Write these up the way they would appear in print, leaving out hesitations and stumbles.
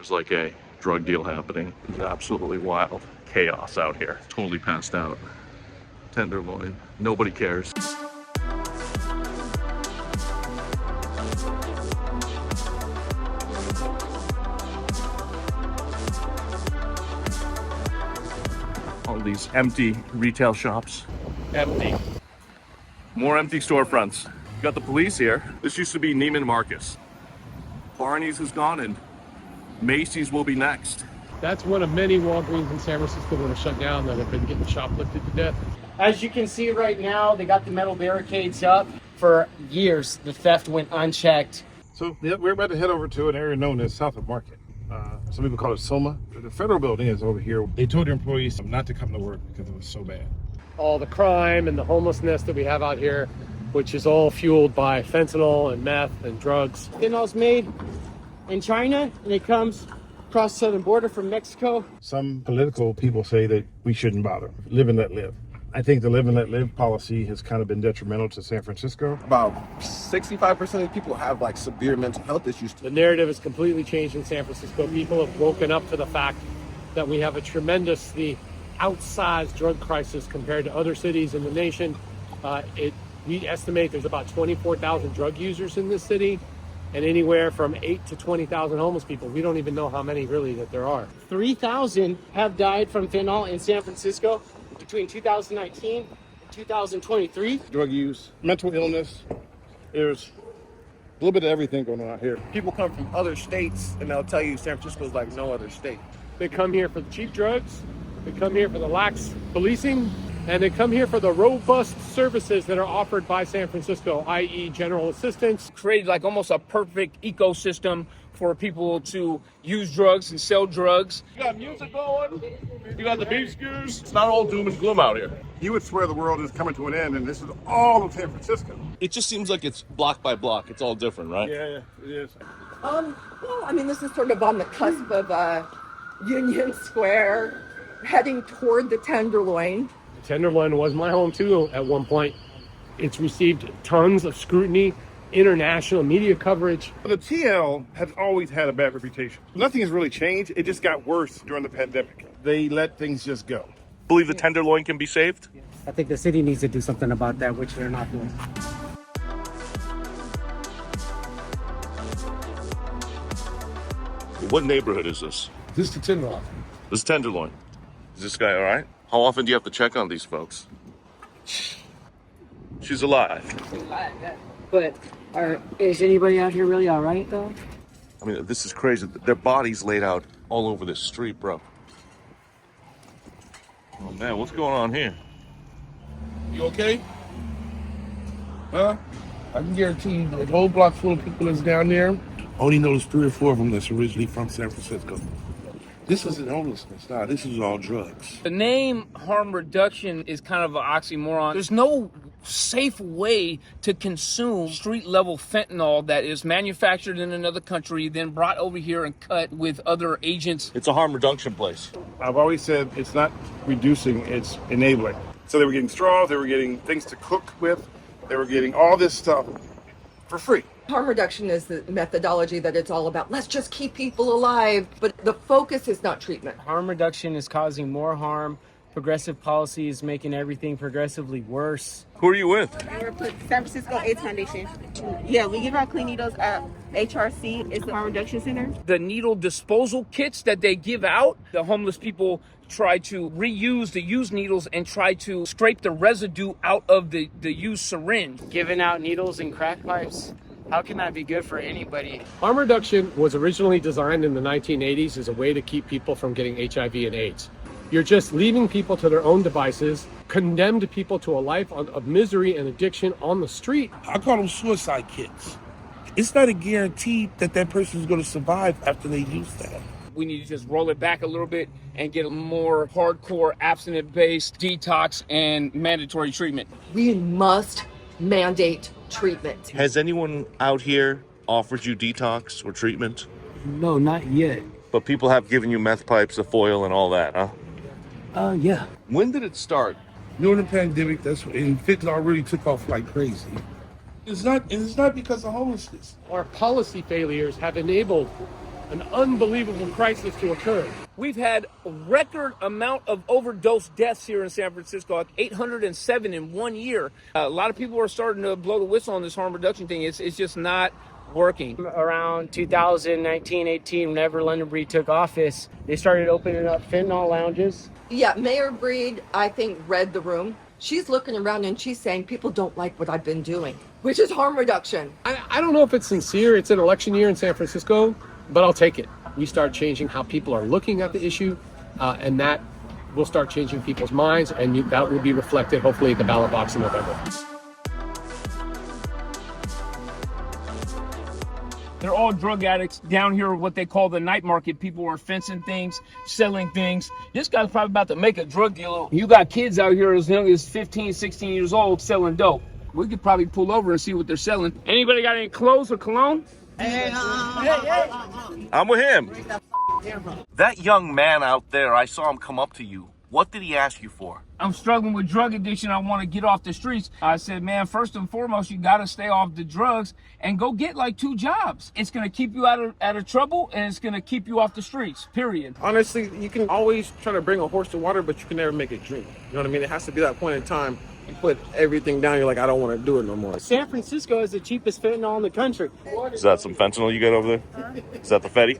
There's like a drug deal happening. It's absolutely wild. Chaos out here. Totally passed out. Tenderloin. Nobody cares. All these empty retail shops. Empty. More empty storefronts. Got the police here. This used to be Neiman Marcus. Barney's is gone and Macy's will be next. That's one of many Walgreens in San Francisco that are shut down that have been getting shoplifted to death. As you can see right now, they got the metal barricades up. For years, the theft went unchecked. So we're about to head over to an area known as South of Market. Some people call it Soma. The federal building is over here. They told their employees not to come to work because it was so bad. All the crime and the homelessness that we have out here, which is all fueled by fentanyl and meth and drugs. Fentanyl's made in China, and it comes across the southern border from Mexico. Some political people say that we shouldn't bother. Live and let live. I think the live and let live policy has kind of been detrimental to San Francisco. About 65% of people have like severe mental health issues. The narrative has completely changed in San Francisco. People have woken up to the fact that we have a tremendously outsized drug crisis compared to other cities in the nation. We estimate there's about 24,000 drug users in this city and anywhere from 8 to 20,000 homeless people. We don't even know how many really that there are. 3,000 have died from fentanyl in San Francisco between 2019 and 2023. Drug use, mental illness, there's a little bit of everything going on out here. People come from other states and they'll tell you San Francisco is like no other state. They come here for the cheap drugs, they come here for the lax policing, and they come here for the robust services that are offered by San Francisco, i.e. general assistance. Created like almost a perfect ecosystem for people to use drugs and sell drugs. You got music going, you got the beef skews. It's not all doom and gloom out here. You would swear the world is coming to an end, and this is all of San Francisco. It just seems like it's block by block. It's all different, right? Yeah, it is. Well, I mean, this is sort of on the cusp of Union Square, heading toward the Tenderloin. Tenderloin was my home too at one point. It's received tons of scrutiny, international media coverage. The TL has always had a bad reputation. Nothing has really changed. It just got worse during the pandemic. They let things just go. Believe the Tenderloin can be saved? I think the city needs to do something about that, which they're not doing. What neighborhood is this? This is the Tenderloin. This is Tenderloin. Is this guy all right? How often do you have to check on these folks? She's alive. But is anybody out here really all right, though? I mean, this is crazy. Their bodies laid out all over this street, bro. Oh, man, what's going on here? You okay? Huh? I can guarantee you the whole block full of people that's down there. I only know there's 3 or 4 of them that's originally from San Francisco. This isn't homelessness, nah, this is all drugs. The name harm reduction is kind of an oxymoron. There's no safe way to consume street level fentanyl that is manufactured in another country, then brought over here and cut with other agents. It's a harm reduction place. I've always said it's not reducing, it's enabling. So they were getting straws, they were getting things to cook with, they were getting all this stuff for free. Harm reduction is the methodology that it's all about. Let's just keep people alive, but the focus is not treatment. Harm reduction is causing more harm. Progressive policy is making everything progressively worse. Who are you with? We're with San Francisco AIDS Foundation. Yeah, we give out clean needles at HRC. It's the Harm Reduction Center. The needle disposal kits that they give out, the homeless people try to reuse the used needles and try to scrape the residue out of the used syringe. Giving out needles and crack pipes. How can that be good for anybody? Harm reduction was originally designed in the 1980s as a way to keep people from getting HIV and AIDS. You're just leaving people to their own devices, condemned people to a life of misery and addiction on the street. I call them suicide kits. It's not a guarantee that that person is going to survive after they use that. We need to just roll it back a little bit and get a more hardcore abstinent-based detox and mandatory treatment. We must mandate treatment. Has anyone out here offered you detox or treatment? No, not yet. But people have given you meth pipes, the foil, and all that, huh? Yeah. When did it start? During the pandemic, that's when fentanyl really took off like crazy. It's not because of homelessness. Our policy failures have enabled an unbelievable crisis to occur. We've had a record amount of overdose deaths here in San Francisco, like 807 in 1 year. A lot of people are starting to blow the whistle on this harm reduction thing. It's just not working. Around 2019, 18, whenever London Breed took office, they started opening up fentanyl lounges. Yeah, Mayor Breed, I think, read the room. She's looking around and she's saying people don't like what I've been doing, which is harm reduction. I don't know if it's sincere. It's an election year in San Francisco, but I'll take it. We start changing how people are looking at the issue, and that will start changing people's minds, and that will be reflected, hopefully, at the ballot box in November. They're all drug addicts. Down here, what they call the night market, people are fencing things, selling things. This guy's probably about to make a drug deal. You got kids out here as young as 15, 16 years old selling dope. We could probably pull over and see what they're selling. Anybody got any clothes or cologne? I'm with him. That young man out there, I saw him come up to you. What did he ask you for? I'm struggling with drug addiction. I want to get off the streets. I said, man, first and foremost, you got to stay off the drugs and go get like 2 jobs. It's going to keep you out of trouble, and it's going to keep you off the streets, period. Honestly, you can always try to bring a horse to water, but you can never make it drink. You know what I mean? It has to be that point in time. You put everything down, you're like, I don't want to do it no more. San Francisco is the cheapest fentanyl in the country. Is that some fentanyl you got over there? Is that the Fetty?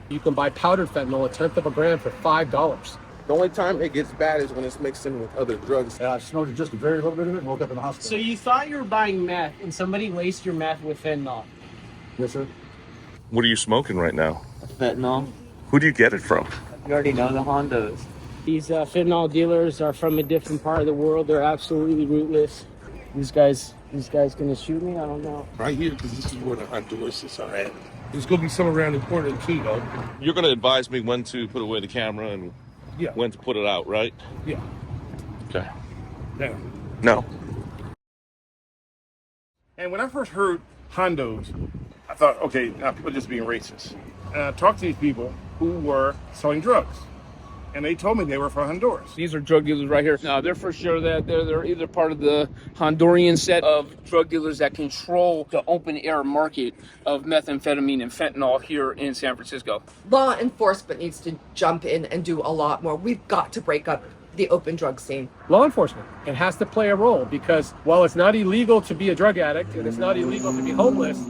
You can buy powdered fentanyl, 1/10 of a gram, for $5. The only time it gets bad is when it's mixed in with other drugs. I snorted just a very little bit of it and woke up in the hospital. So you thought you were buying meth, and somebody laced your meth with fentanyl. Yes, sir. What are you smoking right now? Fentanyl. Who do you get it from? You already know the Hondos. These fentanyl dealers are from a different part of the world. They're absolutely ruthless. These guys gonna shoot me? I don't know. Right here, because this is where the Hondurans are at. There's going to be some around the corner, too, though. You're going to advise me when to put away the camera and when to put it out, right? Yeah. Okay. Yeah. No. And when I first heard Hondos, I thought, okay, now people are just being racist. And I talked to these people who were selling drugs. And they told me they were from Honduras. These are drug dealers right here. They're for sure that they're either part of the Honduran set of drug dealers that control the open air market of methamphetamine and fentanyl here in San Francisco. Law enforcement needs to jump in and do a lot more. We've got to break up the open drug scene. Law enforcement, it has to play a role, because while it's not illegal to be a drug addict and it's not illegal to be homeless,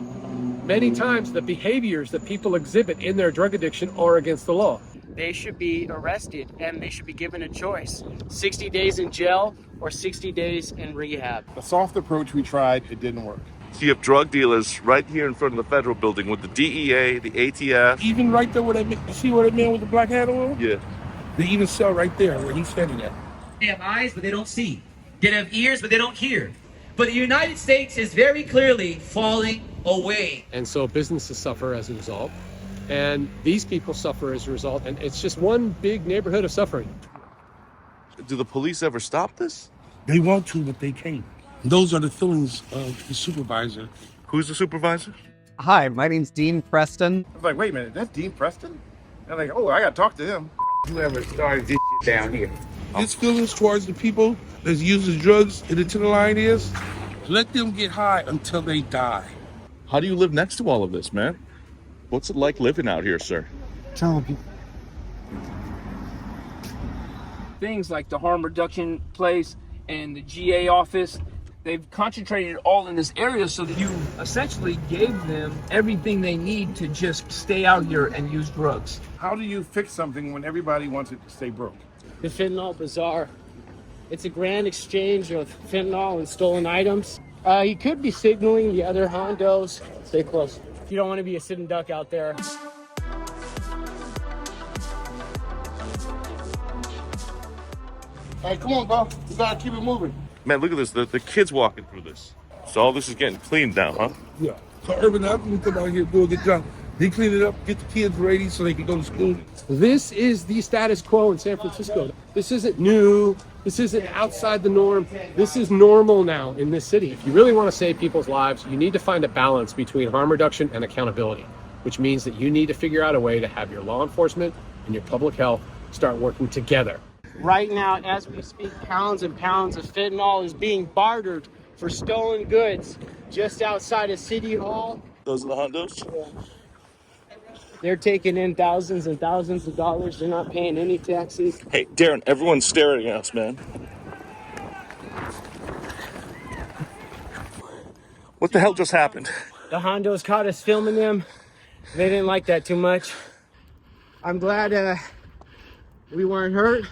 many times the behaviors that people exhibit in their drug addiction are against the law. They should be arrested, and they should be given a choice: 60 days in jail or 60 days in rehab. The soft approach we tried, it didn't work. So you have drug dealers right here in front of the federal building with the DEA, the ATF. Even right there where you see where that man with the black hat on? Yeah. They even sell right there where he's standing at. They have eyes, but they don't see. They have ears, but they don't hear. But the United States is very clearly falling away. And so businesses suffer as a result, and these people suffer as a result, and it's just one big neighborhood of suffering. Do the police ever stop this? They want to, but they can't. Those are the feelings of the supervisor. Who's the supervisor? Hi, my name's Dean Preston. I was like, wait a minute, that's Dean Preston? And I'm like, oh, I got to talk to him. Whoever started this down here. His feelings towards the people that uses drugs in the Tenderloin is, let them get high until they die. How do you live next to all of this, man? What's it like living out here, sir? Things like the harm reduction place and the GA office, they've concentrated all in this area, so that you essentially gave them everything they need to just stay out here and use drugs. How do you fix something when everybody wants it to stay broke? The fentanyl bazaar. It's a grand exchange of fentanyl and stolen items. You could be signaling the other Hondos. Stay close. You don't want to be a sitting duck out there. Hey, come on, bro. We gotta keep it moving. Man, look at this. The kids walking through this. So all this is getting cleaned now, huh? Yeah. So Urban Outreach come out here, do a good job. They clean it up, get the kids ready so they can go to school. This is the status quo in San Francisco. This isn't new. This isn't outside the norm. This is normal now in this city. If you really want to save people's lives, you need to find a balance between harm reduction and accountability, which means that you need to figure out a way to have your law enforcement and your public health start working together. Right now, as we speak, pounds and pounds of fentanyl is being bartered for stolen goods just outside of City Hall. Those are the Hondos? They're taking in thousands and thousands of dollars. They're not paying any taxes. Hey, Darren, everyone's staring at us, man. What the hell just happened? The Hondos caught us filming them. They didn't like that too much. I'm glad we weren't hurt.